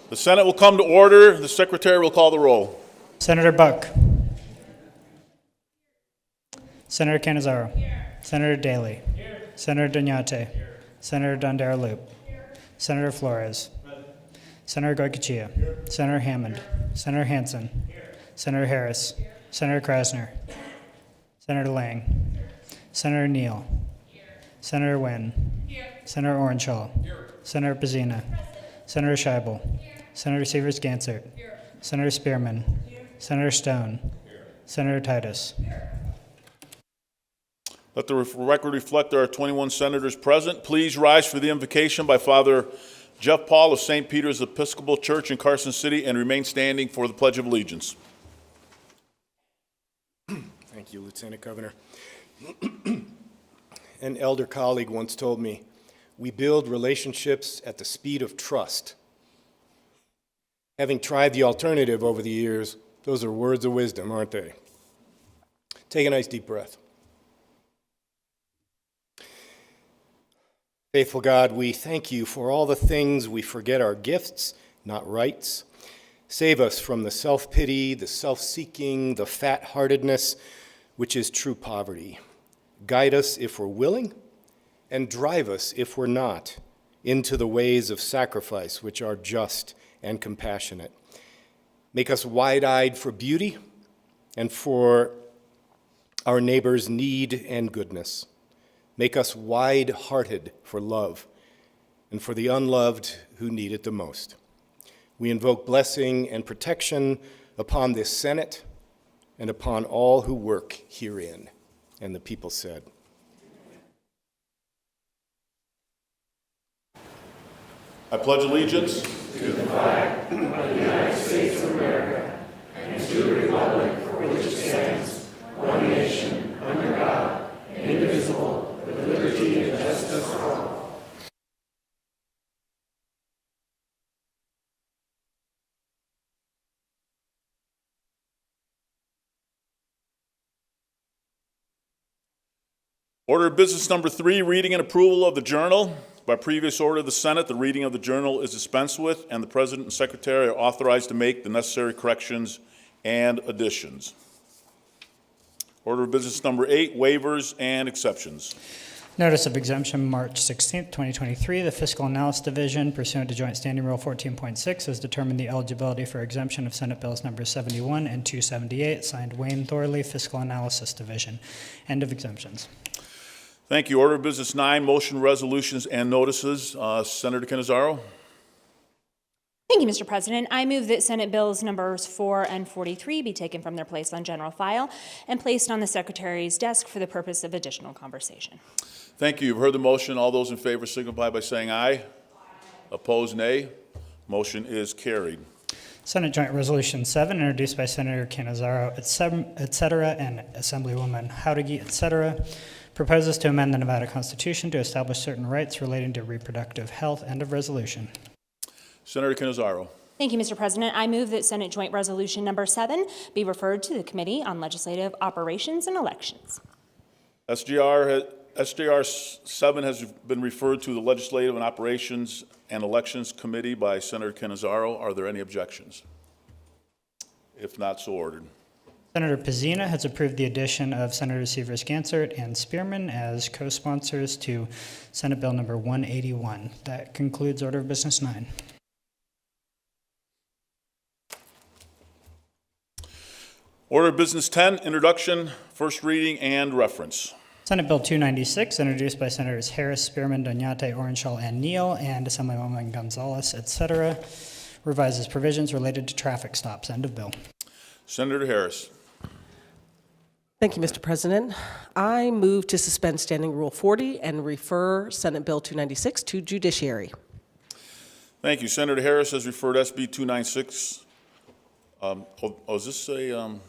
The Senate will come to order. The Secretary will call the roll. Senator Buck. Senator Cannizzaro. Senator Daley. Senator Doñate. Senator Dondera-Loop. Senator Flores. Senator Goycochea. Senator Hammond. Senator Hansen. Senator Harris. Senator Krasner. Senator Lang. Senator Neal. Senator Wynn. Senator Orenshaw. Senator Pizzina. Senator Scheibel. Senator Sievers-Gansert. Senator Spearman. Senator Stone. Senator Titus. Let the record reflect there are 21 senators present. Please rise for the invocation by Father Jeff Paul of St. Peter's Episcopal Church in Carson City and remain standing for the Pledge of Allegiance. Thank you, Lieutenant Governor. An elder colleague once told me, "We build relationships at the speed of trust." Having tried the alternative over the years, those are words of wisdom, aren't they? Take a nice deep breath. Faithful God, we thank you for all the things we forget are gifts, not rights. Save us from the self-pity, the self-seeking, the fat-heartedness, which is true poverty. Guide us if we're willing, and drive us if we're not, into the ways of sacrifice, which are just and compassionate. Make us wide-eyed for beauty and for our neighbor's need and goodness. Make us wide-hearted for love and for the unloved who need it the most. We invoke blessing and protection upon this Senate and upon all who work herein. And the people said, I pledge allegiance to the flag of the United States of America and to the republic for which it stands, one nation, under God, indivisible, with liberty and justice for all. Order of business number 3, reading and approval of the journal. By previous order of the Senate, the reading of the journal is dispensed with, and the President and Secretary are authorized to make the necessary corrections and additions. Order of business number 8, waivers and exceptions. Notice of exemption, March 16, 2023. The Fiscal Analysis Division, pursuant to Joint Standing Rule 14.6, has determined the eligibility for exemption of Senate Bills Numbers 71 and 278, signed Wayne Thorley, Fiscal Analysis Division. End of exemptions. Thank you. Order of business 9, motion, resolutions, and notices. Senator Cannizzaro. Thank you, Mr. President. I move that Senate Bills Numbers 4 and 43 be taken from their place on general file and placed on the Secretary's desk for the purpose of additional conversation. Thank you. You've heard the motion. All those in favor signify by saying aye. Aye. Opposed, nay. Motion is carried. Senate Joint Resolution 7, introduced by Senator Cannizzaro, et cetera, and Assemblywoman Howdigi, et cetera, proposes to amend the Nevada Constitution to establish certain rights relating to reproductive health. End of resolution. Senator Cannizzaro. Thank you, Mr. President. I move that Senate Joint Resolution Number 7 be referred to the Committee on Legislative Operations and Elections. SJR 7 has been referred to the Legislative and Operations and Elections Committee by Senator Cannizzaro. Are there any objections? If not, so ordered. Senator Pizzina has approved the addition of Senator Sievers-Gansert and Spearman as co-sponsors to Senate Bill Number 181. That concludes Order of Business 9. Order of business 10, introduction, first reading, and reference. Senate Bill 296, introduced by Senators Harris, Spearman, Doñate, Orenshaw, and Neal, and Assemblywoman Gonzalez, et cetera, revises provisions related to traffic stops. End of bill. Senator Harris. Thank you, Mr. President. I move to suspend Standing Rule 40 and refer Senate Bill 296 to Judiciary. Thank you. Senator Harris has referred SB 296. Is this a...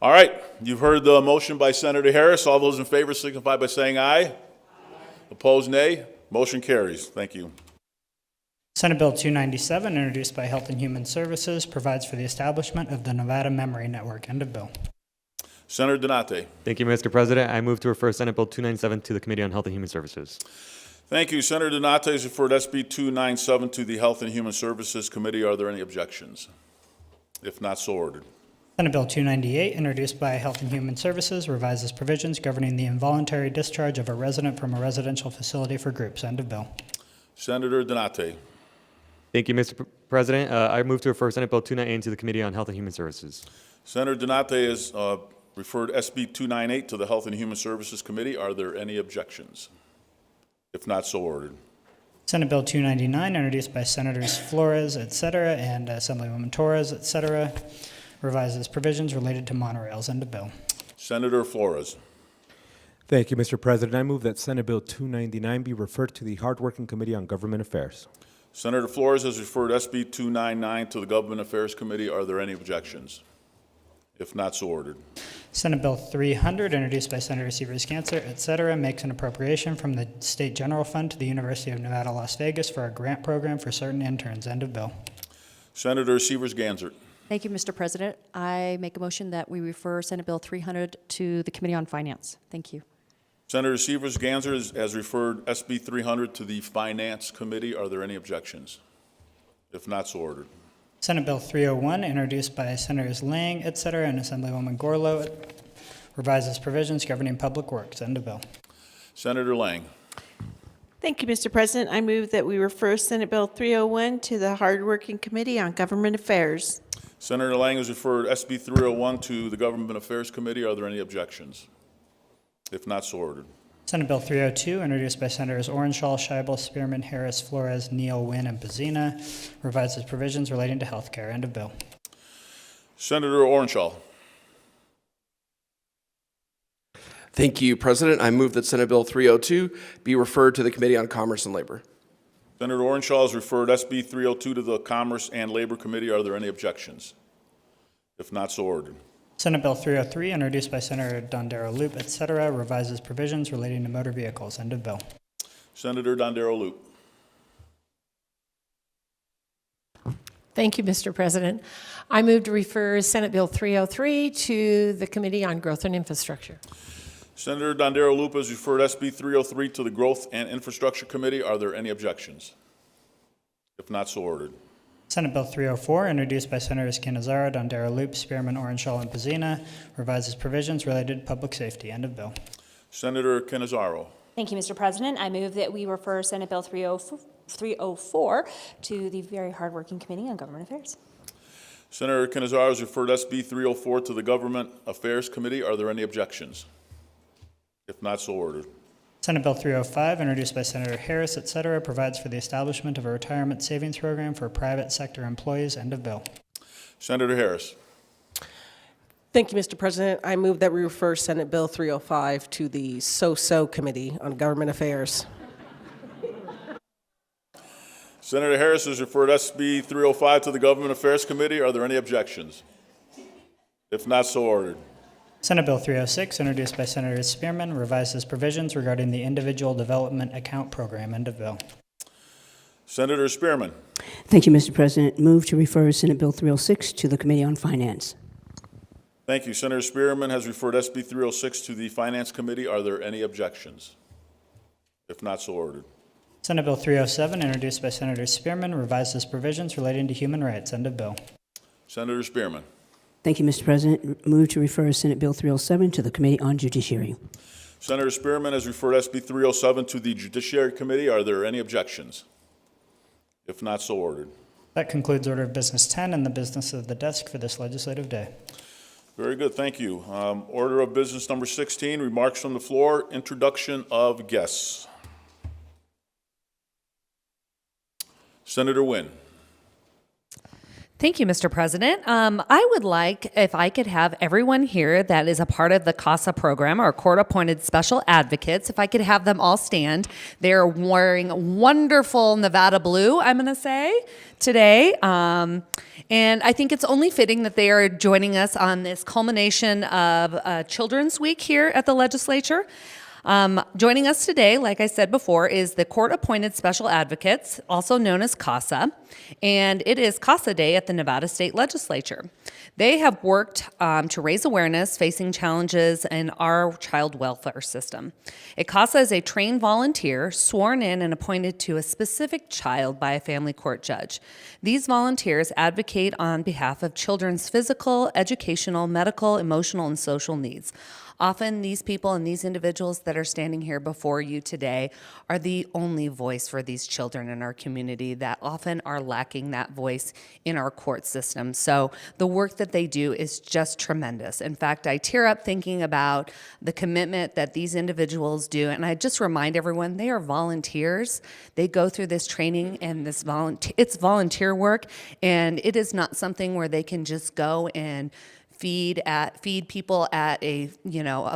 All right. You've heard the motion by Senator Harris. All those in favor signify by saying aye. Aye. Opposed, nay. Motion carries. Thank you. Senate Bill 297, introduced by Health and Human Services, provides for the establishment of the Nevada Memory Network. End of bill. Senator Donate. Thank you, Mr. President. I move to refer Senate Bill 297 to the Committee on Health and Human Services. Thank you. Senator Donate has referred SB 297 to the Health and Human Services Committee. Are there any objections? If not, so ordered. Senate Bill 298, introduced by Health and Human Services, revises provisions governing the involuntary discharge of a resident from a residential facility for groups. End of bill. Senator Donate. Thank you, Mr. President. I move to refer Senate Bill 298 to the Committee on Health and Human Services. Senator Donate has referred SB 298 to the Health and Human Services Committee. Are there any objections? If not, so ordered. Senate Bill 299, introduced by Senators Flores, et cetera, and Assemblywoman Torres, et cetera, revises provisions related to monorails. End of bill. Senator Flores. Thank you, Mr. President. I move that Senate Bill 299 be referred to the Hardworking Committee on Government Affairs. Senator Flores has referred SB 299 to the Government Affairs Committee. Are there any objections? If not, so ordered. Senate Bill 300, introduced by Senator Severs-Ganser, et cetera, makes an appropriation from the State General Fund to the University of Nevada, Las Vegas for a grant program for certain interns. End of bill. Senator Severs-Ganser. Thank you, Mr. President. I make a motion that we refer Senate Bill 300 to the Committee on Finance. Thank you. Senator Severs-Ganser has referred SB 300 to the Finance Committee. Are there any objections? If not, so ordered. Senate Bill 301, introduced by Senators Lang, et cetera, and Assemblywoman Gorlow, revises provisions governing public works. End of bill. Senator Lang. Thank you, Mr. President. I move that we refer Senate Bill 301 to the Hardworking Committee on Government Affairs. Senator Lang has referred SB 301 to the Government Affairs Committee. Are there any objections? If not, so ordered. Senate Bill 302, introduced by Senators Orenshaw, Scheibel, Spearman, Harris, Flores, Neal, Wynn, and Pazina, revises provisions relating to health care. End of bill. Senator Orenshaw. Thank you, President. I move that Senate Bill 302 be referred to the Committee on Commerce and Labor. Senator Orenshaw has referred SB 302 to the Commerce and Labor Committee. Are there any objections? If not, so ordered. Senate Bill 303, introduced by Senator Dondero Loop, et cetera, revises provisions relating to motor vehicles. End of bill. Senator Dondero Loop. Thank you, Mr. President. I move to refer Senate Bill 303 to the Committee on Growth and Infrastructure. Senator Dondero Loop has referred SB 303 to the Growth and Infrastructure Committee. Are there any objections? If not, so ordered. Senate Bill 304, introduced by Senators Canizaro, Dondero Loop, Spearman, Orenshaw, and Pazina, revises provisions related to public safety. End of bill. Senator Canizaro. Thank you, Mr. President. I move that we refer Senate Bill 304 to the very hardworking Committee on Government Affairs. Senator Canizaro has referred SB 304 to the Government Affairs Committee. Are there any objections? If not, so ordered. Senate Bill 305, introduced by Senator Harris, et cetera, provides for the establishment of a retirement savings program for private sector employees. End of bill. Senator Harris. Thank you, Mr. President. I move that we refer Senate Bill 305 to the So-So Committee on Government Affairs. Senator Harris has referred SB 305 to the Government Affairs Committee. Are there any objections? If not, so ordered. Senate Bill 306, introduced by Senators Spearman, revises provisions regarding the Individual Development Account Program. End of bill. Senator Spearman. Thank you, Mr. President. Move to refer Senate Bill 306 to the Committee on Finance. Thank you. Senator Spearman has referred SB 306 to the Finance Committee. Are there any objections? If not, so ordered. Senate Bill 307, introduced by Senator Spearman, revises provisions relating to human rights. End of bill. Senator Spearman. Thank you, Mr. President. Move to refer Senate Bill 307 to the Committee on Judiciary. Senator Spearman has referred SB 307 to the Judiciary Committee. Are there any objections? If not, so ordered. That concludes order of business 10 and the business of the desk for this legislative day. Very good, thank you. Order of business number 16, remarks from the floor, introduction of guests. Senator Wynn. Thank you, Mr. President. I would like, if I could have everyone here that is a part of the CASA program, our court-appointed special advocates, if I could have them all stand. They're wearing wonderful Nevada blue, I'm going to say, today. And I think it's only fitting that they are joining us on this culmination of Children's Week here at the legislature. Joining us today, like I said before, is the Court-Appointed Special Advocates, also known as CASA, and it is CASA Day at the Nevada State Legislature. They have worked to raise awareness facing challenges in our child welfare system. A CASA is a trained volunteer sworn in and appointed to a specific child by a family court judge. These volunteers advocate on behalf of children's physical, educational, medical, emotional, and social needs. Often these people and these individuals that are standing here before you today are the only voice for these children in our community that often are lacking that voice in our court system. So the work that they do is just tremendous. In fact, I tear up thinking about the commitment that these individuals do. And I just remind everyone, they are volunteers. They go through this training and it's volunteer work. And it is not something where they can just go and feed people at a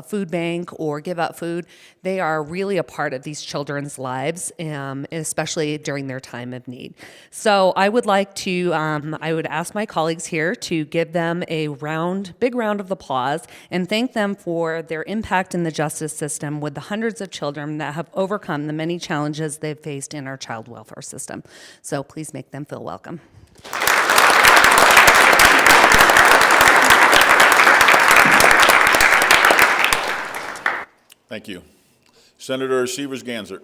food bank or give out food. They are really a part of these children's lives, especially during their time of need. So I would like to, I would ask my colleagues here to give them a big round of applause and thank them for their impact in the justice system with the hundreds of children that have overcome the many challenges they've faced in our child welfare system. So please make them feel welcome. Thank you. Senator Severs-Gansert.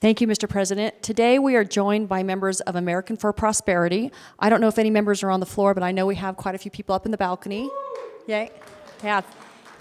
Thank you, Mr. President. Today we are joined by members of American for Prosperity. I don't know if any members are on the floor, but I know we have quite a few people up in the balcony. Yay. Yeah.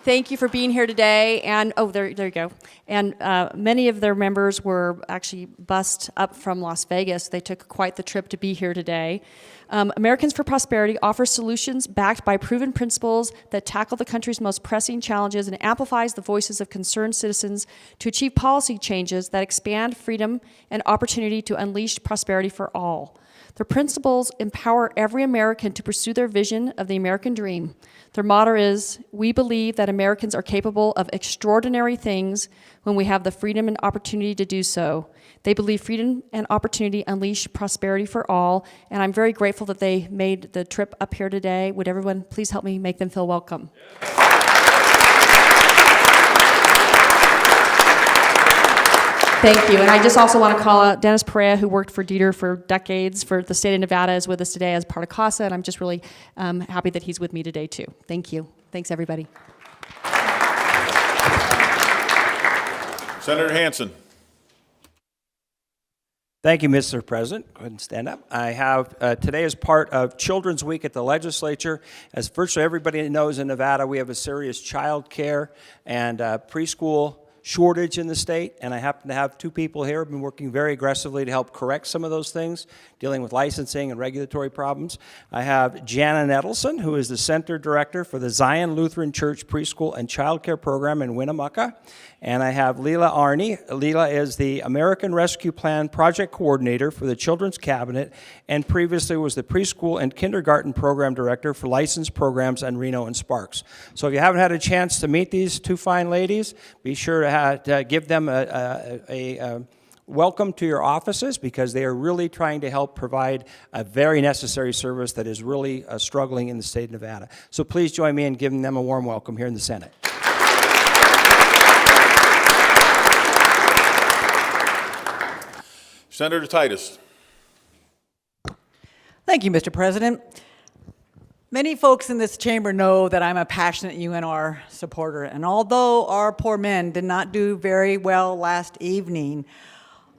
Thank you for being here today. And, oh, there you go. And many of their members were actually bused up from Las Vegas. They took quite the trip to be here today. Americans for Prosperity offers solutions backed by proven principles that tackle the country's most pressing challenges and amplifies the voices of concerned citizens to achieve policy changes that expand freedom and opportunity to unleash prosperity for all. Their principles empower every American to pursue their vision of the American dream. Their motto is, "We believe that Americans are capable of extraordinary things when we have the freedom and opportunity to do so." They believe freedom and opportunity unleash prosperity for all, and I'm very grateful that they made the trip up here today. Would everyone please help me make them feel welcome? Thank you. And I just also want to call out Dennis Perea, who worked for Dieter for decades for the state of Nevada, is with us today as part of CASA, and I'm just really happy that he's with me today, too. Thank you. Thanks, everybody. Senator Hansen. Thank you, Mr. President. Go ahead and stand up. I have today is part of Children's Week at the Legislature. As virtually everybody knows in Nevada, we have a serious child care and preschool shortage in the state, and I happen to have two people here who have been working very aggressively to help correct some of those things, dealing with licensing and regulatory problems. I have Jana Nettleson, who is the Center Director for the Zion Lutheran Church Preschool and Child Care Program in Winnemucca. And I have Leela Arney. Leela is the American Rescue Plan Project Coordinator for the Children's Cabinet and previously was the Preschool and Kindergarten Program Director for Licensed Programs in Reno and Sparks. So if you haven't had a chance to meet these two fine ladies, be sure to give them a welcome to your offices because they are really trying to help provide a very necessary service that is really struggling in the state of Nevada. So please join me in giving them a warm welcome here in the Senate. Senator Titus. Thank you, Mr. President. Many folks in this chamber know that I'm a passionate UNR supporter, and although our poor men did not do very well last evening,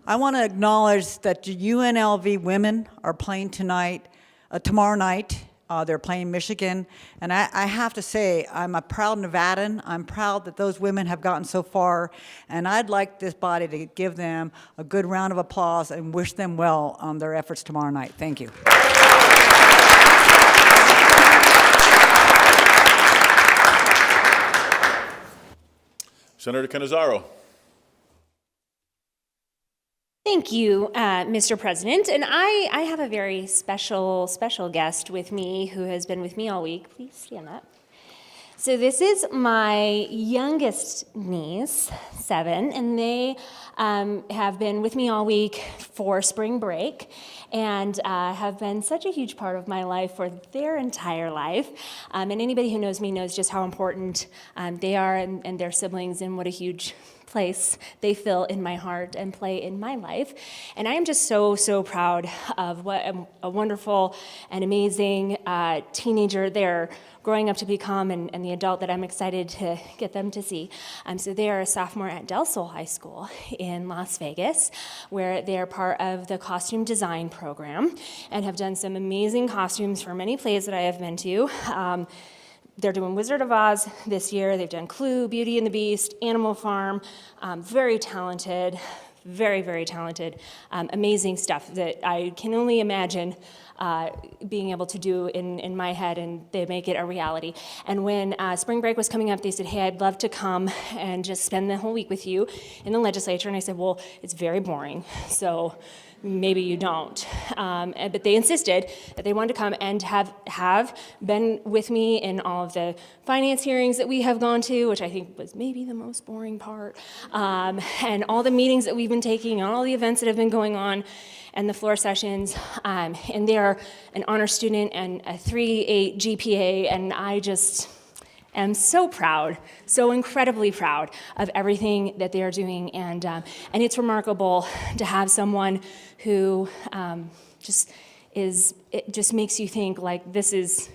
I want to acknowledge that the UNLV women are playing tomorrow night. They're playing Michigan, and I have to say, I'm a proud Nevadan. I'm proud that those women have gotten so far, and I'd like this body to give them a good round of applause and wish them well on their efforts tomorrow night. Thank you. Senator Cannizzaro. Thank you, Mr. President. And I have a very special guest with me who has been with me all week. Please stand up. So this is my youngest niece, 7, and they have been with me all week for spring break and have been such a huge part of my life for their entire life. And anybody who knows me knows just how important they are and their siblings and what a huge place they fill in my heart and play in my life. And I am just so, so proud of what a wonderful and amazing teenager they're growing up to become, and the adult that I'm excited to get them to see. So they are a sophomore at Del Sol High School in Las Vegas, where they are part of the costume design program and have done some amazing costumes for many plays that I have been to. They're doing Wizard of Oz this year. They've done Clue, Beauty and the Beast, Animal Farm. Very talented, very, very talented, amazing stuff that I can only imagine being able to do in my head, and they make it a reality. And when spring break was coming up, they said, hey, I'd love to come and just spend the whole week with you in the legislature. And I said, well, it's very boring, so maybe you don't. But they insisted that they wanted to come and have been with me in all of the finance hearings that we have gone to, which I think was maybe the most boring part, and all the meetings that we've been taking, and all the events that have been going on, and the floor sessions. And they're an honor student and a 3.8 GPA, and I just am so proud, so incredibly proud of everything that they are doing, and it's remarkable to have someone who it just makes you think, like, this is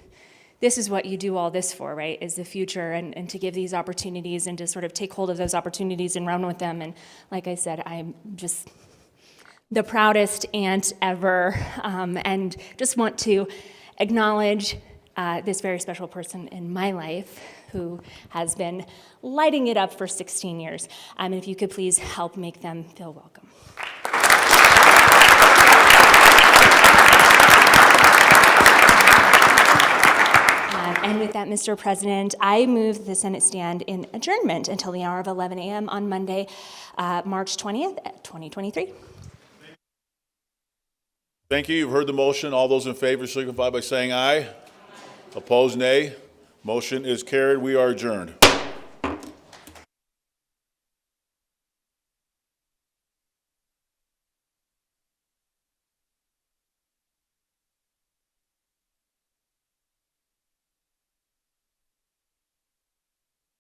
what you do all this for, right, is the future, and to give these opportunities and to sort of take hold of those opportunities and run with them. And like I said, I'm just the proudest aunt ever, and just want to acknowledge this very special person in my life who has been lighting it up for 16 years. And if you could please help make them feel welcome. And with that, Mr. President, I move the Senate stand in adjournment until the hour of 11 a.m. on Monday, March 20th, 2023. Thank you. You've heard the motion. All those in favor signify by saying aye. Opposed, nay. Motion is carried. We are adjourned.